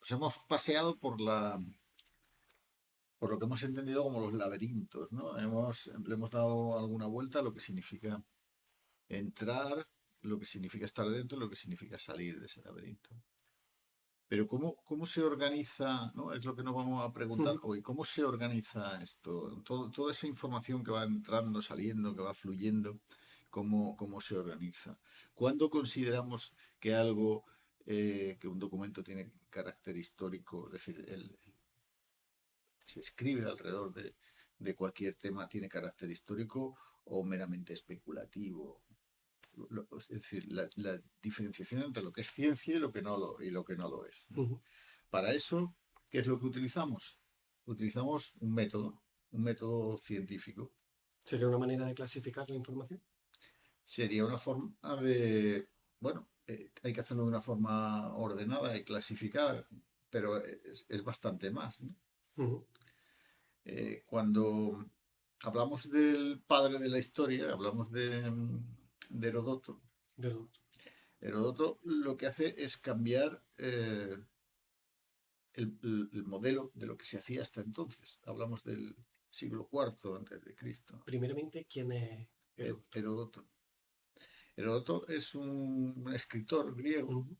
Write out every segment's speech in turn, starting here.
Nos hemos paseado por lo que hemos entendido como los laberintos, ¿no? Le hemos dado alguna vuelta a lo que significa entrar, lo que significa estar dentro, lo que significa salir de ese laberinto. Pero ¿cómo se organiza, ¿no? Es lo que nos vamos a preguntar Ujú. hoy. ¿Cómo se organiza esto? Toda esa información que va entrando, saliendo, que va fluyendo, ¿cómo se organiza? ¿Cuándo consideramos que algo, que un documento tiene carácter histórico, es decir, se escribe alrededor de cualquier tema, tiene carácter histórico o meramente especulativo? Es decir, la diferenciación entre lo que es ciencia y lo que no lo es, ¿no? Ujú. Para eso, ¿qué es lo que utilizamos? Utilizamos un método científico. ¿Sería una manera de clasificar la información? Sería una forma de, bueno, hay que hacerlo de una forma ordenada y clasificada, pero es bastante más, ¿no? Ujú. Cuando hablamos del padre de la historia, hablamos de Heródoto. De los- Heródoto lo que hace es cambiar el modelo de lo que se hacía hasta entonces. Hablamos del siglo IV antes de Cristo. Primeramente, ¿quién es Heródoto? Heródoto. Heródoto es un escritor griego Ujú.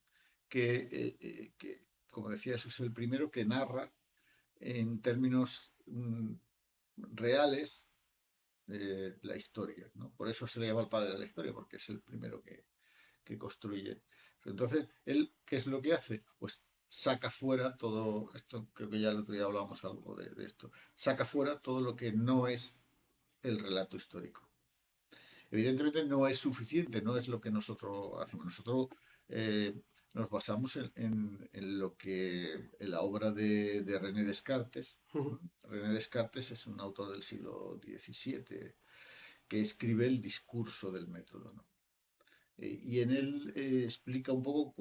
que, como decía, eso es el primero que narra en términos reales la historia, ¿no? Por eso se le llama el padre de la historia, porque es el primero que construye. Entonces, él, ¿qué es lo que hace? Pues saca fuera todo, esto creo que ya el otro día hablábamos algo de esto, saca fuera todo lo que no es el relato histórico. Evidentemente no es suficiente, no es lo que nosotros hacemos. Nosotros nos basamos en lo que, en la obra de René Descartes. Ujú. René Descartes es un autor del siglo XVII que escribe el discurso del método, ¿no? Y en él explica un poco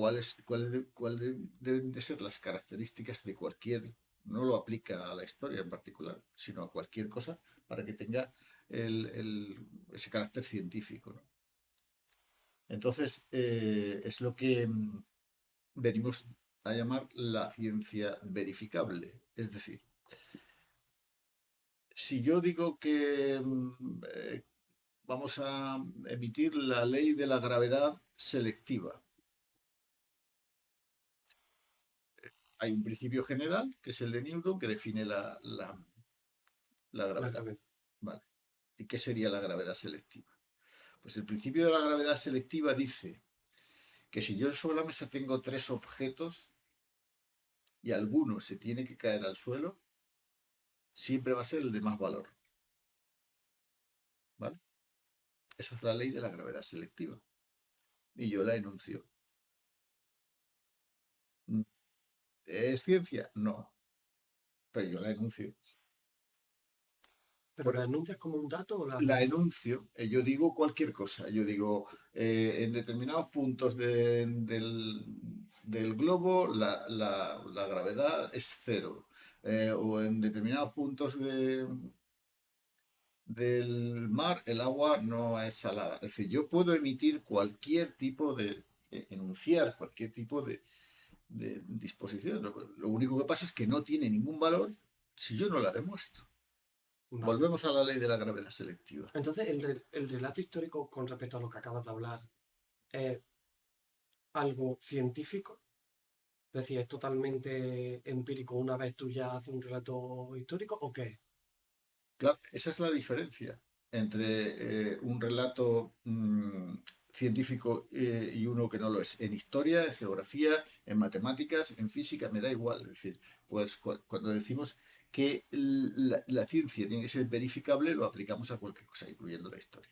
deben de ser las características de cualquier, no lo aplica a la historia en particular, sino a cualquier cosa para que tenga ese carácter científico, ¿no? Entonces, es lo que venimos a llamar la ciencia verificable. Es decir, si yo digo que vamos a emitir la ley de la gravedad selectiva, hay un principio general, que es el de Newton, que define la La gravedad. gravedad. ¿Vale? ¿Y qué sería la gravedad selectiva? Pues el principio de la gravedad selectiva dice que si yo sobre la mesa tengo tres objetos y alguno se tiene que caer al suelo, siempre va a ser el de más valor. ¿Vale? Esa es la ley de la gravedad selectiva. Y yo la enuncio. ¿Es ciencia? No, pero yo la enuncio. ¿Pero Por, la anuncias como un dato o la la anuncias? enuncio, yo digo cualquier cosa. Yo digo, en determinados puntos del globo la gravedad es cero. O en determinados puntos del mar el agua no es salada. Es decir, yo puedo emitir cualquier tipo enunciar cualquier tipo de disposición. Lo único que pasa es que no tiene ningún valor si yo no la demuestro. Vale. Volvemos a la ley de la gravedad selectiva. Entonces, el relato histórico con respecto a lo que acabas de hablar es algo científico. Es decir, ¿es totalmente empírico una vez tú ya haces un relato histórico o qué? Claro, esa es la diferencia entre un relato científico y uno que no lo es. En historia, en geografía, en matemáticas, en física, me da igual. Es decir, pues cuando decimos que la ciencia tiene que ser verificable, lo aplicamos a cualquier cosa, incluyendo la historia.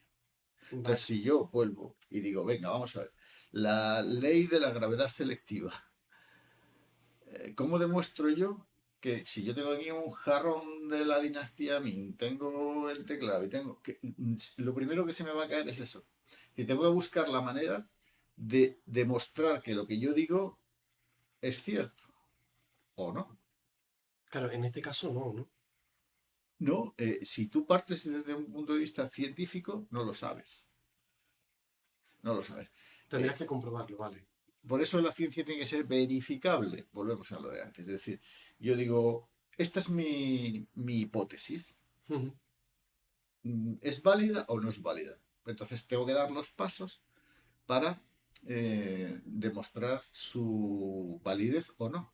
Entonces, Vale. si yo vuelvo y digo, venga, vamos a ver, la ley de la gravedad selectiva, ¿cómo demuestro yo que si yo tengo aquí un jarrón de la dinastía Ming, tengo el teclado y tengo que lo primero que se me va a caer es eso? Y tengo que buscar la manera de demostrar que lo que yo digo es cierto o no. Claro, en este caso no, ¿no? No, si tú partes desde un punto de vista científico, no lo sabes. No lo sabes. Tendrías Eh, que comprobarlo, vale. por eso la ciencia tiene que ser verificable. Volvemos a lo de antes. Es decir, yo digo, esta es mi hipótesis. Ujú. ¿Es válida o no es válida? Entonces tengo que dar los pasos para demostrar su validez o no.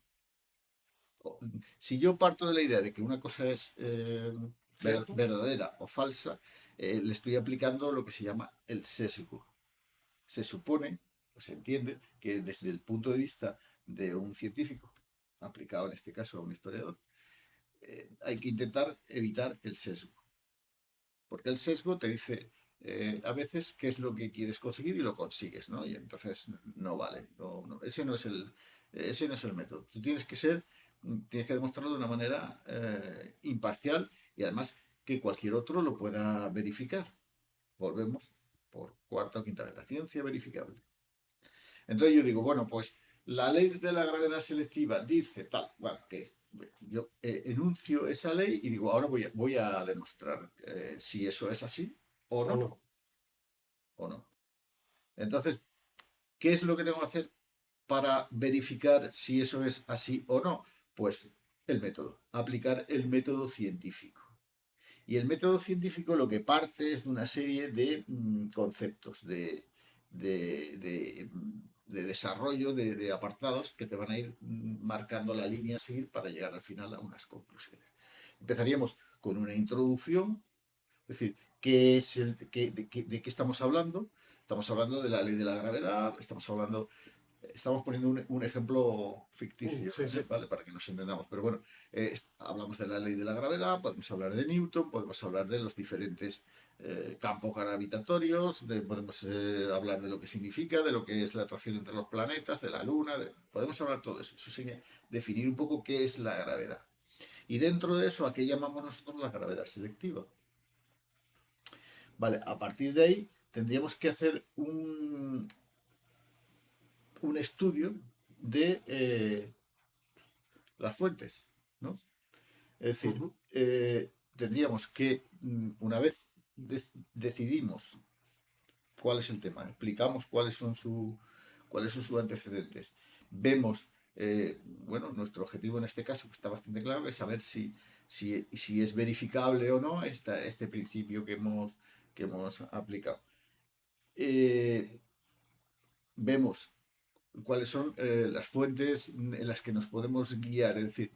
Si yo parto de la idea de que una cosa es ¿Cierto? verdadera o falsa, le estoy aplicando lo que se llama el sesgo. Se supone, o se entiende, que desde el punto de vista de un científico, aplicado en este caso a un historiador, hay que intentar evitar el sesgo. Porque el sesgo te dice a veces qué es lo que quieres conseguir y lo consigues, ¿no? Y entonces no vale. Ese no es el método. Tú tienes que demostrarlo de una manera imparcial y además que cualquier otro lo pueda verificar. Volvemos por cuarta o quinta vez. La ciencia verificable. Entonces yo digo, bueno, pues la ley de la gravedad selectiva dice tal, bueno, yo enuncio esa ley y digo, ahora voy a demostrar si eso es así o ¿O no, no? o no. Entonces, ¿qué es lo que tengo que hacer para verificar si eso es así o no? Pues el método, aplicar el método científico. Y el método científico lo que parte es de una serie de conceptos, de, de, de desarrollo, de apartados que te van a ir marcando la línea a seguir para llegar al final a unas conclusiones. Empezaríamos con una introducción, es decir, ¿de qué estamos hablando? Estamos hablando de la ley de la gravedad, estamos poniendo un ejemplo ficticio, Sí, sí. ¿vale? Para que nos entendamos. Pero bueno, hablamos de la ley de la gravedad, podemos hablar de Newton, podemos hablar de los diferentes campos gravitatorios, podemos hablar de lo que significa, de lo que es la atracción entre los planetas, de la Luna, podemos hablar todo eso. Eso sería definir un poco qué es la gravedad. Y dentro de eso, ¿a qué llamamos nosotros la gravedad selectiva? Vale, a partir de ahí tendríamos que hacer un estudio de las fuentes, ¿no? Es decir, Ujú. tendríamos que, una vez decidimos cuál es el tema, explicamos cuáles son sus antecedentes, vemos, bueno, nuestro objetivo en este caso, que está bastante claro, es saber si es verificable o no este principio que hemos aplicado. Eh, Vemos cuáles son las fuentes en las que nos podemos guiar. Es decir,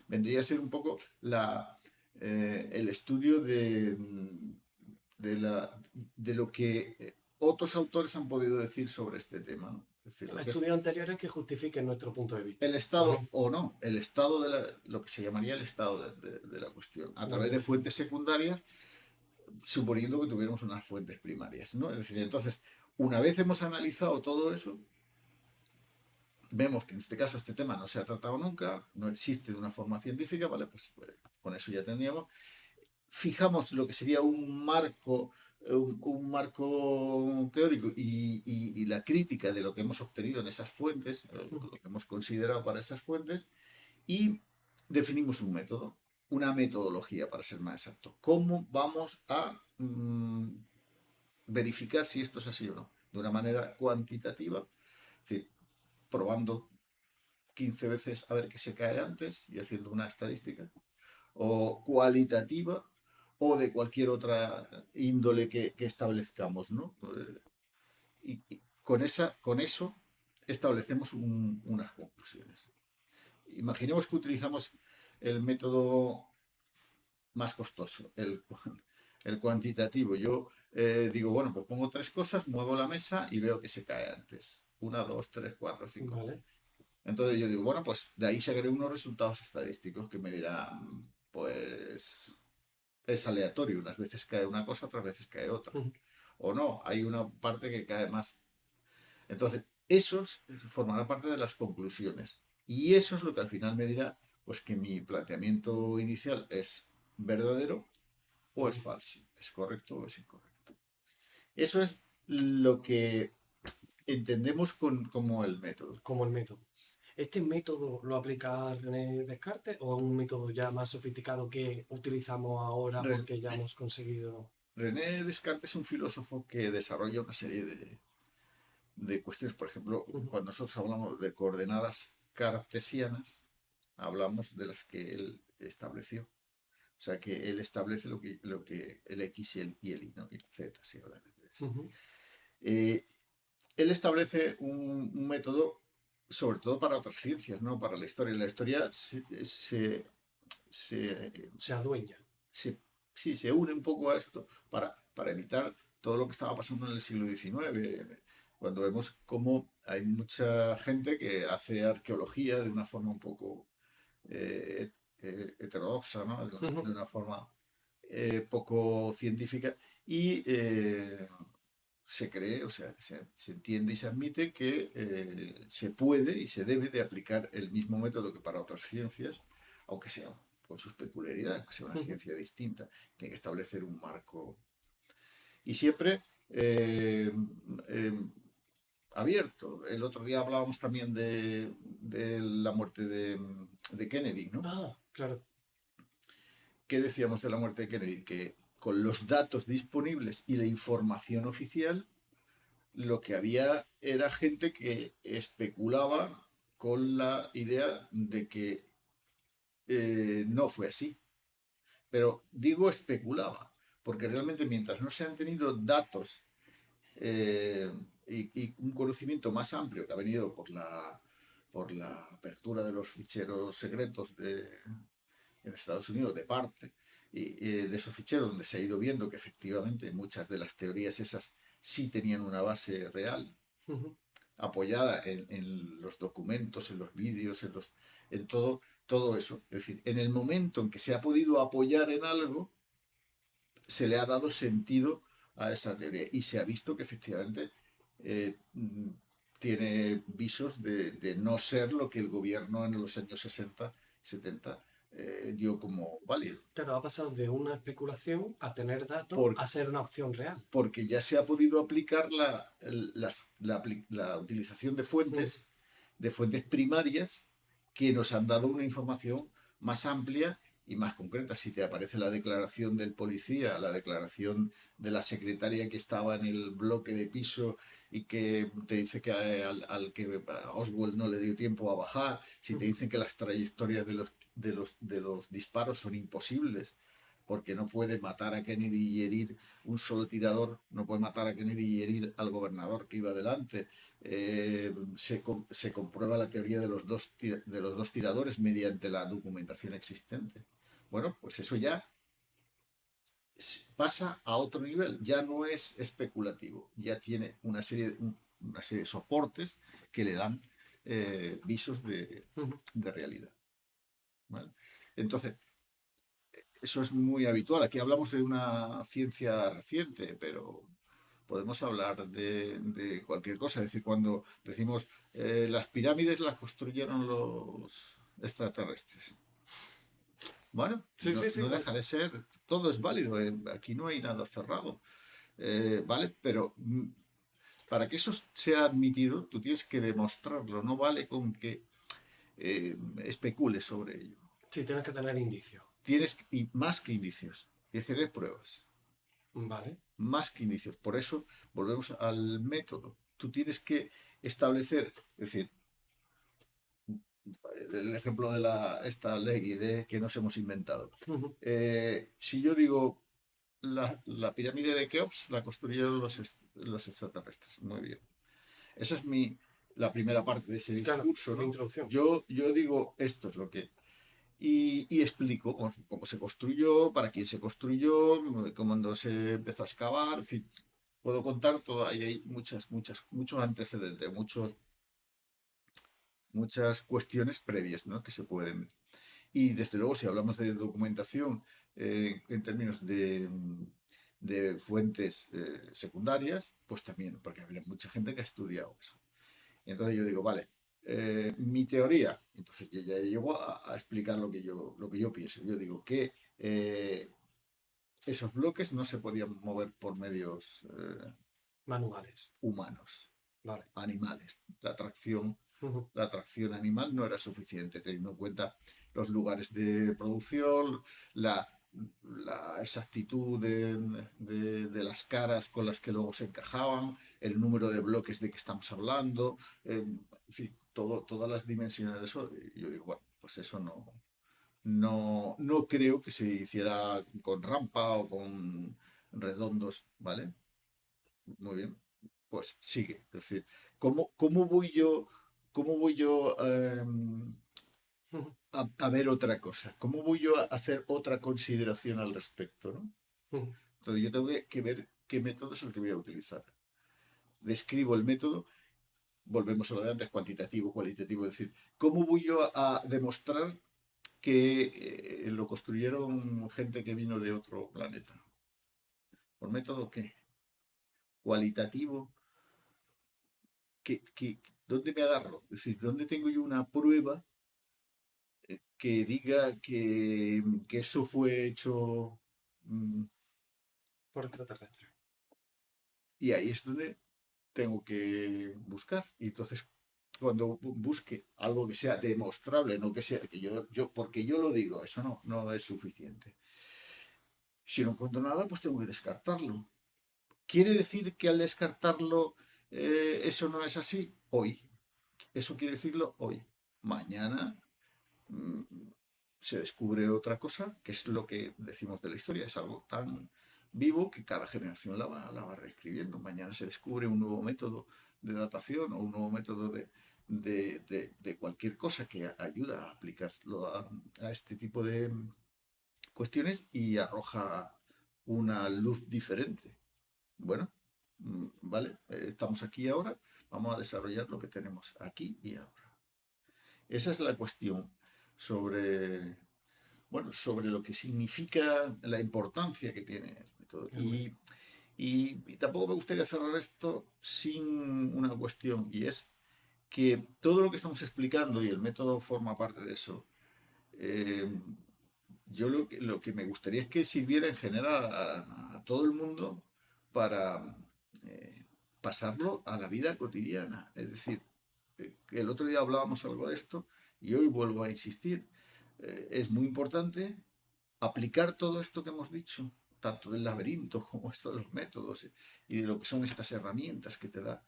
vendría a ser un poco el estudio de lo que otros autores han podido decir sobre este tema, ¿no? Es decir, lo que es Estudios anteriores que justifiquen nuestro punto de vista. el Ujú. estado o no, el estado lo que se llamaría el estado de la cuestión, a De la través de cuestión. fuentes secundarias, suponiendo que tuviéramos unas fuentes primarias, ¿no? Es decir, entonces, una vez hemos analizado todo eso, vemos que en este caso este tema no se ha tratado nunca, no existe de una forma científica, ¿vale? Pues con eso ya tendríamos. Fijamos lo que sería un marco teórico y la crítica de lo que hemos obtenido en esas fuentes, Ujú. lo que hemos considerado para esas fuentes, y definimos un método, una metodología para ser más exacto. ¿Cómo vamos a verificar si esto es así o no? De una manera cuantitativa, es decir, probando 15 veces a ver qué se cae antes y haciendo una estadística, o cualitativa, o de cualquier otra índole que establezcamos, ¿no? Y con eso establecemos unas conclusiones. Imaginemos que utilizamos el método más costoso, el cuantitativo. Yo digo, bueno, pues pongo tres cosas, muevo la mesa y veo que se cae antes. Una, dos, tres, cuatro, cinco. Vale. Entonces yo digo, bueno, pues de ahí sacaré unos resultados estadísticos que me dirán, pues es aleatorio, unas veces cae una cosa, otras veces cae otra. Ujú. O no, hay una parte que cae más. Entonces, esos formará parte de las conclusiones. Y eso es lo que al final me dirá, pues que mi planteamiento inicial es verdadero o es Ujú. falso, es correcto o es incorrecto. Eso es lo que entendemos como el método. Como el método. ¿Este método lo aplica René Descartes o es un método ya más sofisticado que utilizamos ahora Re- porque ya hemos conseguido? René Descartes es un filósofo que desarrolla una serie de cuestiones. Por ejemplo, Ujú. cuando nosotros hablamos de coordenadas cartesianas, hablamos de las que él estableció. O sea, que él establece lo que el X y el Y, ¿no? Y el Z, si hablan de eso. Ujú. Eh, Él establece un método, sobre todo para otras ciencias, no para la historia. La historia se, Se adueña. se- sí, se une un poco a esto para evitar todo lo que estaba pasando en el siglo XIX, cuando vemos cómo hay mucha gente que hace arqueología de una forma un poco heterodoxa, ¿no? De Ujú. una forma poco científica y se cree, o sea, se entiende y se admite que se puede y se debe de aplicar el mismo método que para otras ciencias, aunque sea con sus peculiaridades, aunque sea una Ujú. ciencia distinta, tiene que establecer un marco y siempre eh, eh, abierto. El otro día hablábamos también de la muerte de Kennedy, ¿no? Ah, claro. ¿Qué decíamos de la muerte de Kennedy? Que con los datos disponibles y la información oficial, lo que había era gente que especulaba con la idea de que no fue así. Pero digo especulaba, porque realmente mientras no se han tenido datos eh, y un conocimiento más amplio que ha venido por la apertura de los ficheros secretos en Estados Unidos de parte y de esos ficheros donde se ha ido viendo que efectivamente muchas de las teorías esas sí tenían una base real, Ujú. apoyada en los documentos, en los vídeos, en todo eso. Es decir, en el momento en que se ha podido apoyar en algo, se le ha dado sentido a esa teoría y se ha visto que efectivamente eh, tiene visos de no ser lo que el gobierno en los años 60, 70 dio como válido. Claro, ha pasado de una especulación a tener datos Por, a ser una opción real. Porque ya se ha podido aplicar la utilización Ujú. de fuentes primarias que nos han dado una información más amplia y más concreta. Si te aparece la declaración del policía, la declaración de la secretaria que estaba en el bloque de piso y que te dice que al que Oswald no le dio tiempo a bajar, si te Ujú. dicen que las trayectorias de los disparos son imposibles, porque no puede matar a Kennedy y herir un solo tirador, no puede matar a Kennedy y herir al gobernador que iba delante. Se comprueba la teoría de los dos tiradores mediante la documentación existente. Bueno, pues eso ya pasa a otro nivel, ya no es especulativo, ya tiene una serie de soportes que le dan visos Ujú. de realidad. ¿Vale? Entonces, eso es muy habitual. Aquí hablamos de una ciencia reciente, pero podemos hablar de cualquier cosa. Es decir, cuando decimos las pirámides las construyeron los extraterrestres. Bueno, Sí, no, sí, sí, no vale. deja de ser, todo es válido, aquí no hay nada cerrado, ¿vale? Pero para que eso sea admitido, tú tienes que demostrarlo, no vale con que especules sobre ello. Sí, tienes que tener indicios. Tienes y más que indicios, tienes que tener pruebas, Vale. más que indicios. Por eso volvemos al método. Tú tienes que establecer, es decir, el ejemplo de esta ley de que nos hemos inventado. Ujú. Si yo digo la pirámide de Keops la construyeron los extraterrestres, muy bien. Esa es la primera parte de ese Claro, discurso, la ¿no? introducción. Yo digo esto es lo que y explico cómo se construyó, para quién se construyó, cómo se empezó a excavar, en fin, puedo contar todo, ahí hay muchos antecedentes, muchas cuestiones previas, ¿no? Que se pueden. Y desde luego, si hablamos de documentación en términos de fuentes secundarias, pues también, porque había mucha gente que ha estudiado eso. Y entonces yo digo, vale, mi teoría, entonces yo ya llego a explicar lo que yo pienso. Yo digo que esos bloques no se podían mover por medios Manuales. humanos, Vale. animales. La atracción Ujú. la atracción animal no era suficiente, teniendo en cuenta los lugares de producción, la, la exactitud de las caras con las que luego se encajaban, el número de bloques de que estamos hablando, en fin, todas las dimensiones de eso. Y yo digo, bueno, pues eso no creo que se hiciera con rampa o con redondos, ¿vale? Muy bien, pues sigue. Es decir, ¿cómo voy yo a ver otra cosa? ¿Cómo voy yo a hacer otra consideración al respecto, ¿no? Entonces yo tengo que ver qué método es el que voy a utilizar. Describo el método, volvemos a lo de antes, cuantitativo, cualitativo, es decir, ¿cómo voy yo a demostrar que lo construyeron gente que vino de otro planeta? ¿Por método qué? Cualitativo, ¿dónde me agarro? Es decir, ¿dónde tengo yo una prueba que diga que eso fue hecho? mm, Por extraterrestre. y ahí es donde tengo que buscar. Y entonces, cuando busque algo que sea demostrable, no que sea que porque yo lo digo, eso no es suficiente. Si no encuentro nada, pues tengo que descartarlo. ¿Quiere decir que al descartarlo eso no es así? Hoy. Eso quiere decirlo hoy. Mañana mm, se descubre otra cosa, que es lo que decimos de la historia, es algo tan vivo que cada generación la va reescribiendo. Mañana se descubre un nuevo método de datación o un nuevo método de cualquier cosa que ayuda a aplicarlo a este tipo de cuestiones y arroja una luz diferente. Bueno, vale, estamos aquí ahora, vamos a desarrollar lo que tenemos aquí y ahora. Esa es la cuestión sobre, bueno, sobre lo que significa la importancia que tiene el método. El método. Y tampoco me gustaría cerrar esto sin una cuestión, y es que todo lo que estamos explicando, y el método forma parte de eso, eh, yo lo que me gustaría es que sirviera en general a todo el mundo para eh, pasarlo a la vida cotidiana. Es decir, que el otro día hablábamos algo de esto y hoy vuelvo a insistir. Es muy importante aplicar todo esto que hemos dicho, tanto del laberinto como esto de los métodos y de lo que son estas herramientas que te da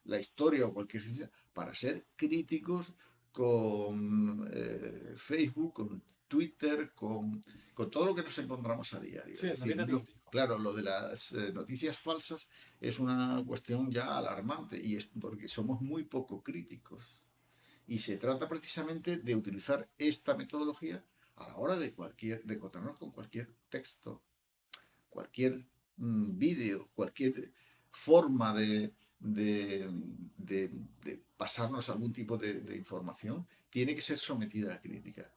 la historia o cualquier ciencia, para ser críticos con Facebook, con Twitter, con todo lo que nos encontramos a diario. Sí, Es en la decir, vida diaria. claro, lo de las noticias falsas es una cuestión ya alarmante y es porque somos muy poco críticos. Y se trata precisamente de utilizar esta metodología a la hora de encontrarnos con cualquier texto, cualquier vídeo, cualquier forma de, de pasarnos algún tipo de información, tiene que ser sometida a crítica,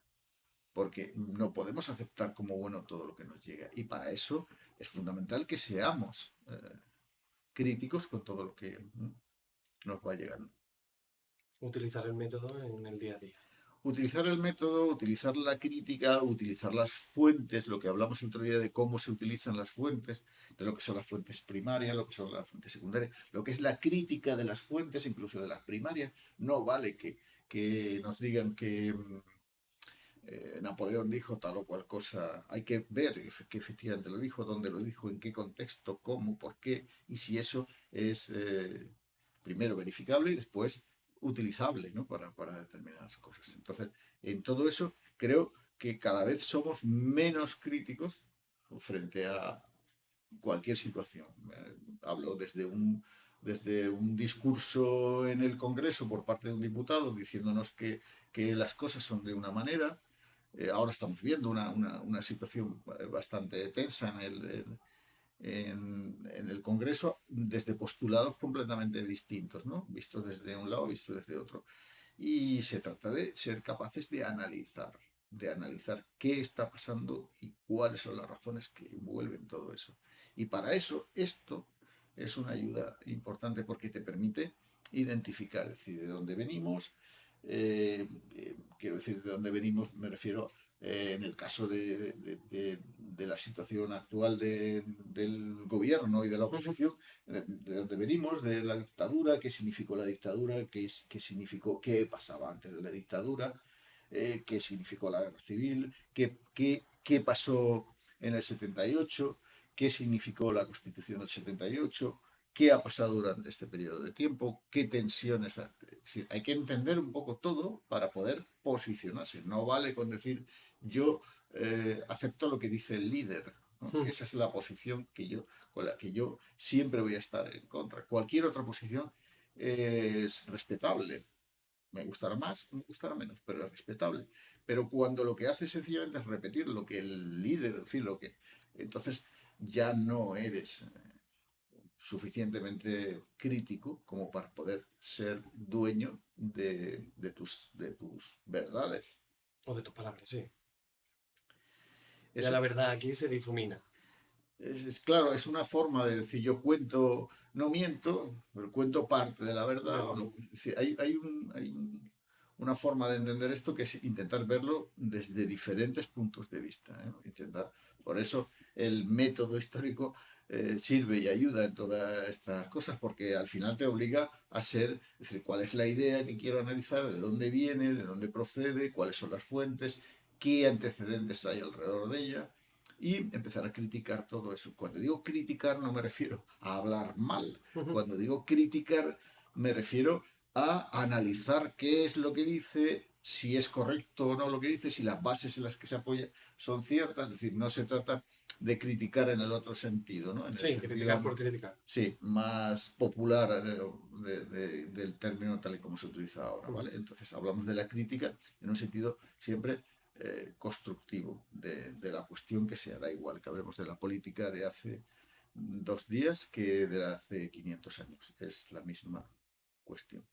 porque no podemos aceptar como bueno todo lo que nos llega. Y para eso es fundamental que seamos críticos con todo lo que nos va llegando. Utilizar el método en el día a día. Utilizar el método, utilizar la crítica, utilizar las fuentes, lo que hablamos el otro día de cómo se utilizan las fuentes, de lo que son las fuentes primarias, lo que son las fuentes secundarias, lo que es la crítica de las fuentes, incluso de las primarias. No vale que nos digan que Napoleón dijo tal o cual cosa. Hay que ver que efectivamente lo dijo, dónde lo dijo, en qué contexto, cómo, por qué, y si eso es primero verificable y después utilizable, ¿no? para determinadas cosas. Entonces, en todo eso creo que cada vez somos menos críticos frente a cualquier situación. Hablo desde un discurso en el Congreso por parte de un diputado diciéndonos que las cosas son de una manera. Ahora estamos viendo una situación bastante tensa en el Congreso desde postulados completamente distintos, ¿no? Visto desde un lado, visto desde otro. Y se trata de ser capaces de analizar qué está pasando y cuáles son las razones que envuelven todo eso. Y para eso esto es una ayuda importante porque te permite identificar, es decir, de dónde venimos. Quiero decir, de dónde venimos, me refiero en el caso de la situación actual del gobierno y de la oposición, de dónde venimos, de la dictadura, qué significó la dictadura, qué pasaba antes de la dictadura, qué significó la guerra civil, qué pasó en el 78, qué significó la Constitución del 78, qué ha pasado durante este periodo de tiempo, qué tensiones. Es decir, hay que entender un poco todo para poder posicionarse. No vale con decir yo acepto lo que dice el líder, ¿no? Que esa es la posición con la que yo siempre voy a estar en contra. Cualquier otra posición es respetable. Me gustará más, me gustará menos, pero es respetable. Pero cuando lo que hace sencillamente es repetir lo que el líder, en fin, lo que. Entonces ya no eres suficientemente crítico como para poder ser dueño de tus verdades. O de tus palabras, sí. Ya Es, la verdad aquí se difumina. claro, es una forma de decir, yo cuento, no miento, pero cuento parte de la verdad. Claro. Es decir, una forma de entender esto que es intentar verlo desde diferentes puntos de vista, ¿eh? Por eso el método histórico sirve y ayuda en todas estas cosas, porque al final te obliga a ser, es decir, cuál es la idea que quiero analizar, de dónde viene, de dónde procede, cuáles son las fuentes, qué antecedentes hay alrededor de ella y empezar a criticar todo eso. Cuando digo criticar no me refiero a hablar mal. Cuando digo criticar me refiero a analizar qué es lo que dice, si es correcto o no lo que dice, si las bases en las que se apoya son ciertas. Es decir, no se trata de criticar en el otro sentido, ¿no? En el Sí, sentido, criticar por criticar. sí, más popular del término tal y como se utiliza ahora, ¿vale? Entonces hablamos de la crítica en un sentido siempre constructivo de la cuestión que sea. Da igual que hablemos de la política de hace 2 días que de hace 500 años. Es la misma cuestión.